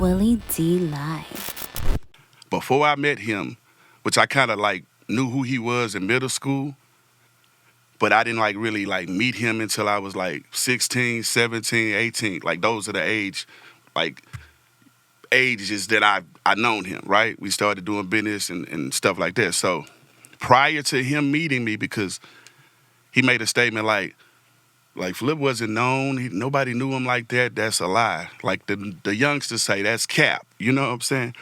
Willie D Live. Before I met him, which I kind of like knew who he was in middle school, but I didn't like really like meet him until I was like 16, 17, 18. Like those are the like ages that I known him, right? We started doing business and stuff like that. So prior to him meeting me, because he made a statement like Flip wasn't known, nobody knew him like that, that's a lie. Like the youngsters say, that's cap. You know what I'm saying?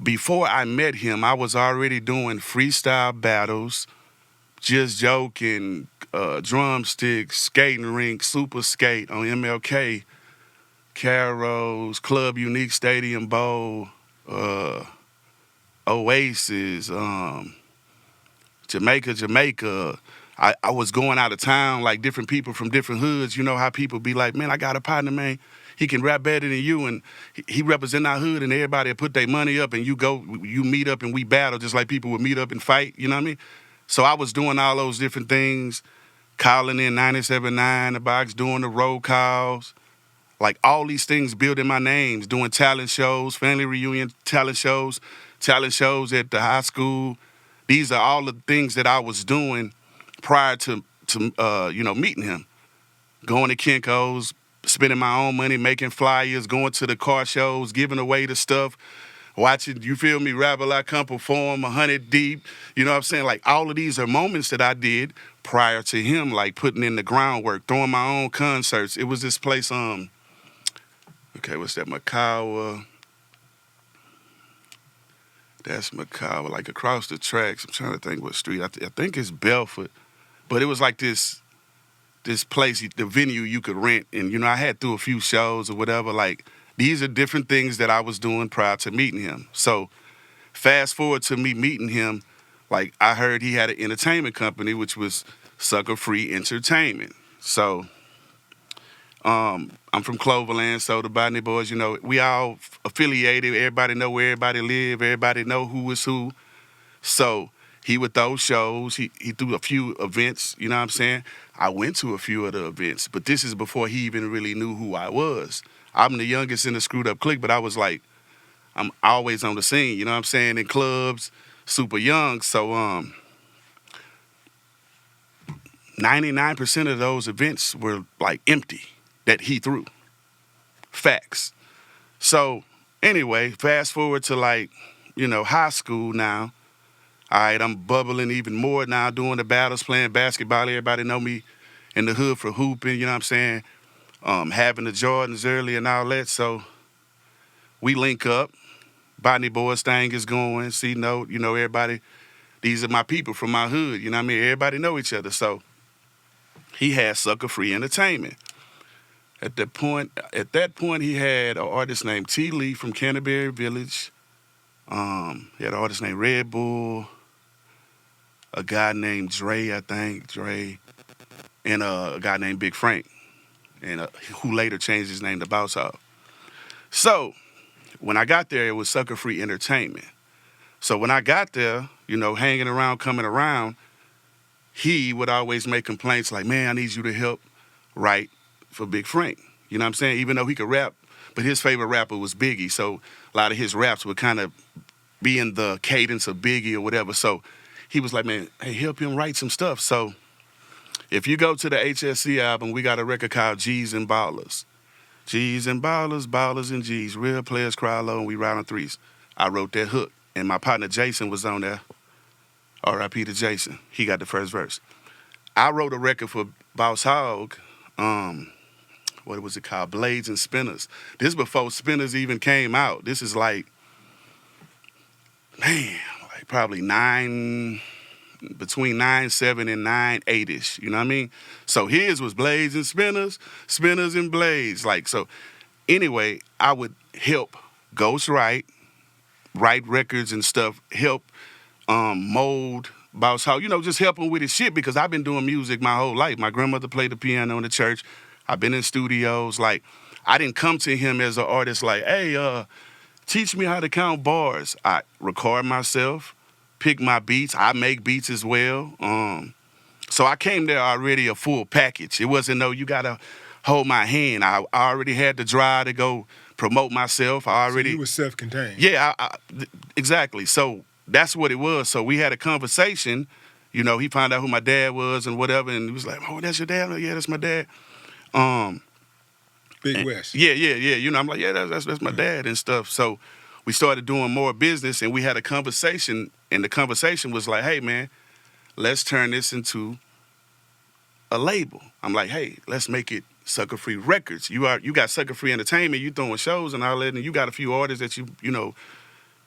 Before I met him, I was already doing freestyle battles, just joking, drumsticks, skating rink, super skate on MLK, Caro's, Club Unique Stadium Bowl, Oasis, Jamaica. I was going out of town, like different people from different hoods. You know how people be like, man, I got a partner, man. He can rap better than you, and he represent our hood, and everybody put their money up, and you meet up, and we battle just like people would meet up and fight, you know what I mean? So I was doing all those different things, calling in 97.9 the box, doing the roll calls, like all these things building my names, doing talent shows, family reunion talent shows at the high school. These are all the things that I was doing prior to meeting him. Going to Kinko's, spending my own money, making flyers, going to the car shows, giving away the stuff, watching, you feel me, Rap a Lot come perform, 100 Deep. You know what I'm saying? Like all of these are moments that I did prior to him, like putting in the groundwork, throwing my own concerts. It was this place, what's that, Makawa? That's Makawa, like across the tracks. I'm trying to think what street. I think it's Belford. But it was like this place, the venue you could rent. And, I had through a few shows or whatever. Like, these are different things that I was doing prior to meeting him. So, fast forward to me meeting him, like, I heard he had an entertainment company, which was Sucka Free Entertainment. So, I'm from Cloverland, so the Botany Boys, we all affiliated. Everybody know where everybody live. Everybody know who is who. So he would throw shows. He threw a few events, you know what I'm saying? I went to a few of the events, but this is before he even really knew who I was. I'm the youngest in the Screwed Up Clique, but I was like, I'm always on the scene, you know what I'm saying, in clubs, super young. So 99% of those events were like empty that he threw. Facts. So anyway, fast forward to high school now. All right, I'm bubbling even more now, doing the battles, playing basketball. Everybody know me in the hood for hooping, you know what I'm saying? Having the Jordans early and all that. So we link up. Botany Boys thing is going. C-Note, everybody. These are my people from my hood, you know what I mean? Everybody know each other. So he had Sucka Free Entertainment. At that point, he had an artist named T. Lee from Canterbury Village. He had an artist named Red Bull, a guy named Dre, and a guy named Big Frank, and who later changed his name to Boss Hog. So when I got there, it was Sucka Free Entertainment. So when I got there, hanging around, coming around, he would always make complaints like, man, I need you to help write for Big Frank. You know what I'm saying? Even though he could rap, but his favorite rapper was Biggie. So a lot of his raps would kind of be in the cadence of Biggie or whatever. So he was like, man, hey, help him write some stuff. So if you go to the HSC album, we got a record called G's and Ballers. G's and Ballers, Ballers and G's. Real players cry low and we ride on threes. I wrote that hook. And my partner Jason was on there. R.I.P. to Jason. He got the first verse. I wrote a record for Boss Hog. What was it called? Blades and Spinners. This before Spinners even came out. This is probably between 9.7 and 9.8-ish. You know what I mean? So his was Blades and Spinners, Spinners and Blades. So anyway, I would help ghostwrite, write records and stuff, help mold Boss Hog, just help him with his shit because I've been doing music my whole life. My grandmother played the piano in the church. I've been in studios. I didn't come to him as an artist like, hey, teach me how to count bars. I record myself, pick my beats. I make beats as well. So I came there already a full package. It wasn't, no, you got to hold my hand. I already had the drive to go promote myself. I already. So you were self-contained. Yeah, exactly. So that's what it was. So we had a conversation. You know, he found out who my dad was and whatever, and he was like, "Oh, that's your dad?" I'm like, yeah, that's my dad. Big West. Yeah. You know, I'm like, yeah, that's my dad and stuff. So we started doing more business, and we had a conversation, and the conversation was like, hey, man, let's turn this into a label. I'm like, hey, let's make it Sucka Free Records. You got Sucka Free Entertainment, you throwing shows and all that, and you got a few artists that you know,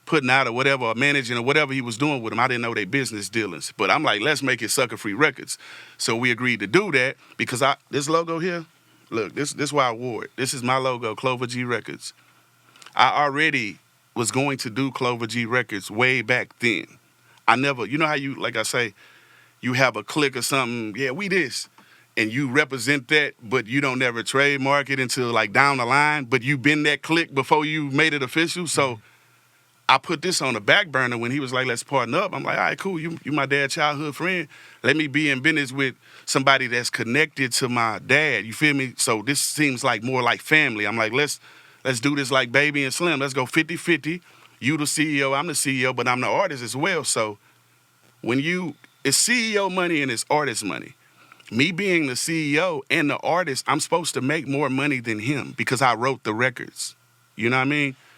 putting out or whatever, or managing or whatever he was doing with them. I didn't know their business dealings. But I'm like, let's make it Sucka Free Records. So we agreed to do that because this logo here, look, this why I wore it. This is my logo, Clover G Records. I already was going to do Clover G Records way back then. I never, you know how you, like I say, you have a clique or something, yeah, we this, and you represent that, but you don't never trademark it until like down the line, but you been that clique before you made it official. So I put this on the back burner when he was like, let's partner up. I'm like, all right, cool, you my dad's childhood friend. Let me be in business with somebody that's connected to my dad, you feel me? So this seems like more like family. I'm like, let's do this like Baby and Slim. Let's go 50-50. You the CEO, I'm the CEO, but I'm the artist as well. So when it's CEO money and it's artist money. Me being the CEO and the artist, I'm supposed to make more money than him because I wrote the records. You know what I mean?